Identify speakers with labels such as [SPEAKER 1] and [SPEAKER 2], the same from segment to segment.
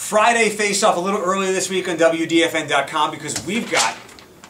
[SPEAKER 1] Friday Faceoff a little earlier this week on WDFN.com because we've got,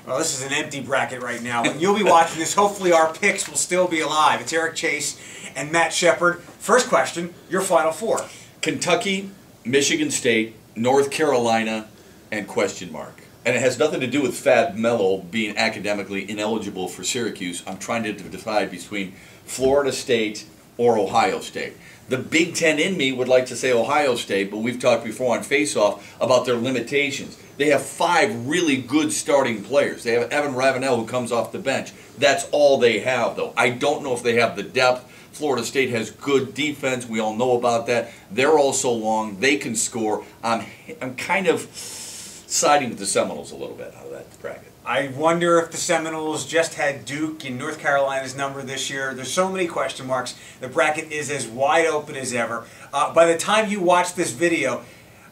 [SPEAKER 1] well, this is an empty bracket right now. When you'll be watching this, hopefully our picks will still be alive. It's Eric Chase and Matt Shepard. First question, your Final Four.
[SPEAKER 2] Kentucky, Michigan State, North Carolina, and question mark. And it has nothing to do with Fab Mello being academically ineligible for Syracuse. I'm trying to decide between Florida State or Ohio State. The Big Ten in me would like to say Ohio State, but we've talked before on Faceoff about their limitations. They have 5 really good starting players. They have Evan Ravenel who comes off the bench. That's all they have, though. I don't know if they have the depth. Florida State has good defense. We all know about that. They're also long. They can score. I'm kind of siding with the Seminoles a little bit out of that bracket.
[SPEAKER 1] I wonder if the Seminoles just had Duke in North Carolina's number this year. There's so many question marks. The bracket is as wide open as ever. By the time you watch this video,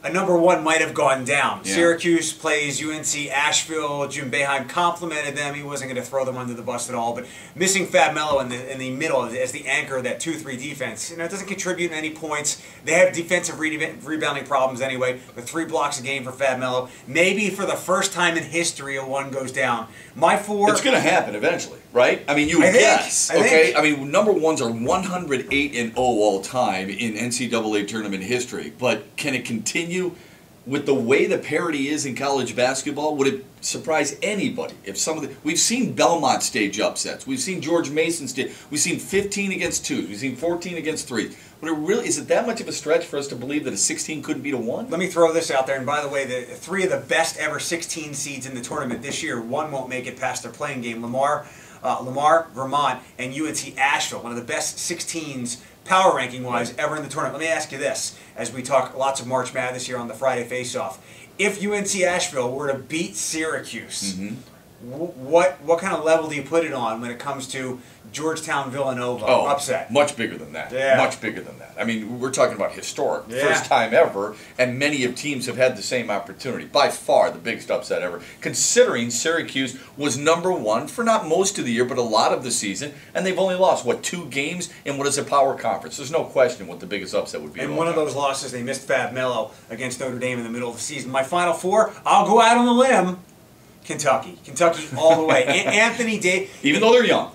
[SPEAKER 1] a number 1 might have gone down. Yeah. Syracuse plays UNC Asheville. Jim Boeheim complimented them. He wasn't going to throw them under the bus at all. But missing Fab Mello in the middle as the anchor of that 2-3 defense, it doesn't contribute any points. They have defensive rebounding problems anyway, with 3 blocks a game for Fab Mello. Maybe for the first time in history, a 1 goes down. My 4.
[SPEAKER 2] It's going to happen eventually, right? I mean, you would guess. Okay. I mean, number 1s are 108-0 all time in NCAA tournament history. But can it continue with the way the parity is in college basketball? Would it surprise anybody if some of the... We've seen Belmont stage upsets. We've seen George Mason stage. We've seen 15 against 2s. We've seen 14 against 3s. But is it that much of a stretch for us to believe that a 16 couldn't beat a 1? Let
[SPEAKER 1] me throw this out there. And by the way, the 3 of the best ever 16 seeds in the tournament this year, 1 won't make it past their playing game. Lamar, Vermont, and UNC Asheville, one of the best 16s power ranking-wise ever in the tournament. Let me ask you this, as we talk lots of March Madness here on the Friday Face-Off. If UNC Asheville were to beat Syracuse, what kind of level do you put it on when it comes to Georgetown Villanova upset?
[SPEAKER 2] Much bigger than that.
[SPEAKER 1] Yeah.
[SPEAKER 2] Much bigger than that. I mean, we're talking about historic, first time ever, and many of teams have had the same opportunity. By far the biggest upset ever, considering Syracuse was number 1 for not most of the year, but a lot of the season, and they've only lost, what, 2 games in what is a power conference. There's no question what the biggest upset would be.
[SPEAKER 1] And one of those losses, they missed Fab Mello against Notre Dame in the middle of the season. My Final 4, I'll go out on a limb. Kentucky all the way. Anthony Davis.
[SPEAKER 2] Even though they're young.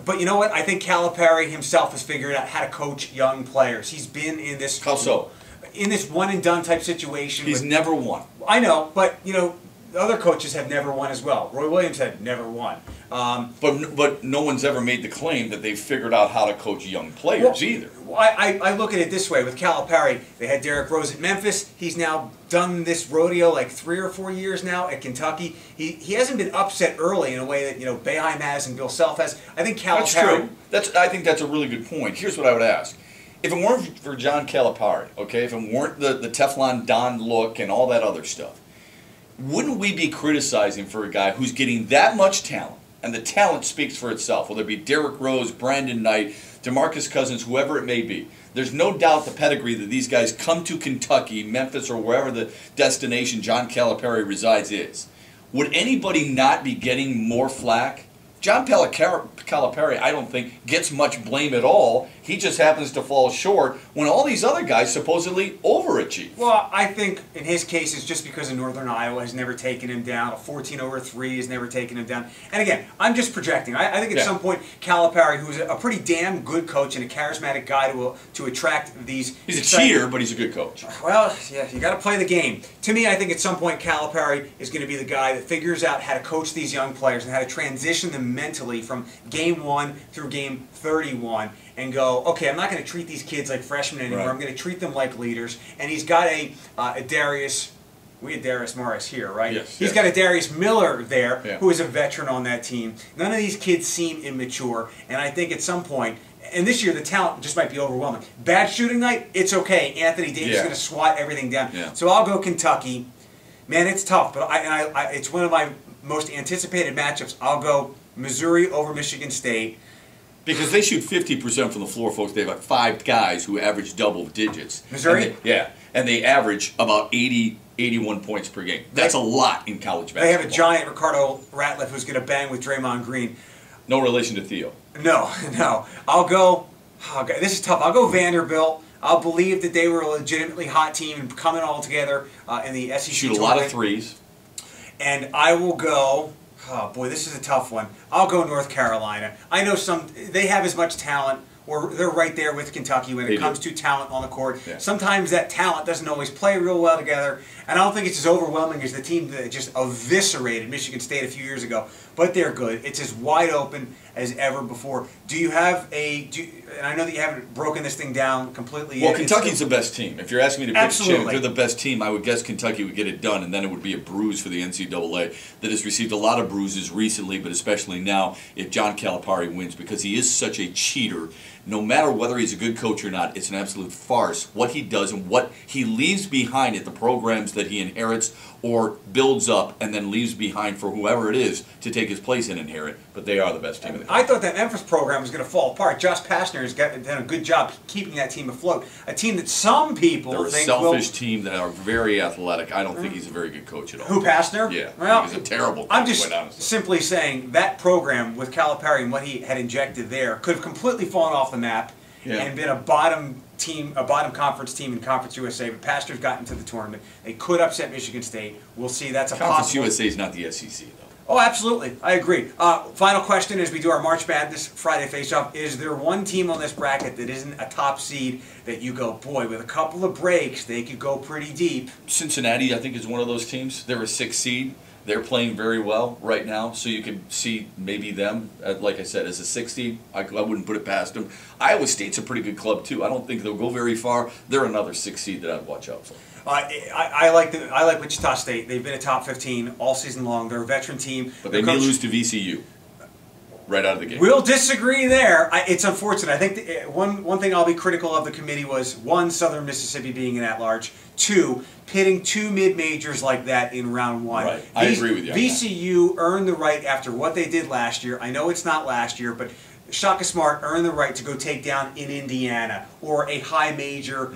[SPEAKER 1] But you know what? I think Calipari himself has figured out how to coach young players. He's been in this...
[SPEAKER 2] How so?
[SPEAKER 1] In this one-and-done type situation.
[SPEAKER 2] He's never won.
[SPEAKER 1] I know, but, other coaches have never won as well. Roy Williams had never won.
[SPEAKER 2] But no one's ever made the claim that they've figured out how to coach young players either.
[SPEAKER 1] Well, I look at it this way. With Calipari, they had Derrick Rose at Memphis. He's now done this rodeo like 3 or 4 years now at Kentucky. He hasn't been upset early in a way that Boeheim has and Bill Self has. I think Calipari...
[SPEAKER 2] That's true. I think that's a really good point. Here's what I would ask. If it weren't for John Calipari, okay, if it weren't the Teflon Don look and all that other stuff, wouldn't we be criticizing for a guy who's getting that much talent, and the talent speaks for itself, whether it be Derrick Rose, Brandon Knight, DeMarcus Cousins, whoever it may be. There's no doubt the pedigree that these guys come to Kentucky, Memphis, or wherever the destination John Calipari resides is. Would anybody not be getting more flack? John Calipari, I don't think, gets much blame at all. He just happens to fall short when all these other guys supposedly overachieve.
[SPEAKER 1] Well, I think in his case it's just because of Northern Iowa has never taken him down. A 14/3 has never taken him down. And again, I'm just projecting. I think at some point Calipari, who's a pretty damn good coach and a charismatic guy to attract these...
[SPEAKER 2] He's a cheater, but he's a good coach.
[SPEAKER 1] Well, yeah, you got to play the game. To me, I think at some point Calipari is going to be the guy that figures out how to coach these young players and how to transition them mentally from game 1 through game 31 and go, okay, I'm not going to treat these kids like freshmen anymore. Right. I'm going to treat them like leaders. And he's got a Darius, we had Darius Morris here, right?
[SPEAKER 2] Yes.
[SPEAKER 1] He's got a Darius Miller there who is a veteran on that team. None of these kids seem immature. And I think at some point, and this year the talent just might be overwhelming. Bad shooting night, it's okay. Anthony Davis is going to swat everything down. Yeah. So I'll go Kentucky. Man, it's tough, but it's one of my most anticipated matchups. I'll go Missouri over Michigan State.
[SPEAKER 2] Because they shoot 50% from the floor, folks. They have like 5 guys who average double digits.
[SPEAKER 1] Missouri?
[SPEAKER 2] And they average about 80, 81 points per game. That's a lot in college basketball.
[SPEAKER 1] They have a giant Ricardo Ratliff who's going to bang with Draymond Green.
[SPEAKER 2] No relation to Theo.
[SPEAKER 1] No. I'll go... Oh, God, this is tough. I'll go Vanderbilt. I'll believe that they were a legitimately hot team and coming all together in the SEC
[SPEAKER 2] Shoot a
[SPEAKER 1] tournament.
[SPEAKER 2] lot of threes.
[SPEAKER 1] And I will go, oh boy, this is a tough one. I'll go North Carolina. I know they have as much talent, or they're right there with Kentucky when it comes to talent on the court. Yeah. Sometimes that talent doesn't always play real well together, and I don't think it's as overwhelming as the team that just eviscerated Michigan State a few years ago, but they're good. It's as wide open as ever before. Do you have and I know that you haven't broken this thing down completely yet.
[SPEAKER 2] Well, Kentucky's the best team. If you're asking me to pick a champ, if they're the best team, I would guess Kentucky would get it done, and then it would be a bruise for the NCAA that has received a lot of bruises recently, but especially now if John Calipari wins, because he is such a cheater. No matter whether he's a good coach or not, it's an absolute farce what he does and what he leaves behind at the programs that he inherits or builds up and then leaves behind for whoever it is to take his place and inherit. But they are the best team in the country.
[SPEAKER 1] I thought that Memphis program was going to fall apart. Josh Pastner has done a good job keeping that team afloat. A team that some people
[SPEAKER 2] They're
[SPEAKER 1] think
[SPEAKER 2] a selfish team that are very athletic. I don't think he's a very good coach at all.
[SPEAKER 1] Who, Pastner?
[SPEAKER 2] Yeah,
[SPEAKER 1] well,
[SPEAKER 2] he's a terrible coach,
[SPEAKER 1] I'm just
[SPEAKER 2] quite honestly.
[SPEAKER 1] simply saying that program with Calipari and what he had injected there could have completely fallen off the map and been a bottom team, a bottom conference team in Conference USA. But Pastner's gotten to the tournament. They could upset Michigan State. We'll see. That's a
[SPEAKER 2] Conference
[SPEAKER 1] possible.
[SPEAKER 2] USA is not the SEC, though.
[SPEAKER 1] Oh, absolutely. I agree. Final question as we do our March Madness Friday Faceoff. Is there one team on this bracket that isn't a top seed that you go, boy, with a couple of breaks, they could go pretty deep?
[SPEAKER 2] Cincinnati, I think, is one of those teams. They're a 6th seed. They're playing very well right now, so you can see maybe them, like I said, as a 6th seed. I wouldn't put it past them. Iowa State's a pretty good club, too. I don't think they'll go very far. They're another 6th seed that I'd watch out for.
[SPEAKER 1] I like Wichita State. They've been a top 15 all season long. They're a veteran team.
[SPEAKER 2] But they may lose to VCU right out of the gate.
[SPEAKER 1] We'll disagree there. It's unfortunate. I think one thing I'll be critical of the committee was, one, Southern Mississippi being an at-large, two, pitting two mid-majors like that in round one.
[SPEAKER 2] Right. I agree with you on
[SPEAKER 1] VCU earned the right after what they did last year. I know it's not last year, but Shaka Smart earned the right to go take down in Indiana or a high major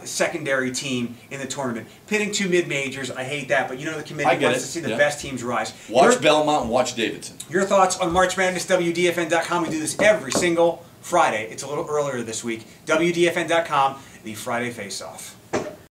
[SPEAKER 1] secondary team in the tournament. Pitting two mid-majors, I hate that, but you know the committee wants to see the best teams rise.
[SPEAKER 2] Watch Belmont and watch Davidson.
[SPEAKER 1] Your thoughts on March Madness, WDFN.com. We do this every single Friday. It's a little earlier this week. WDFN.com, the Friday Face-Off.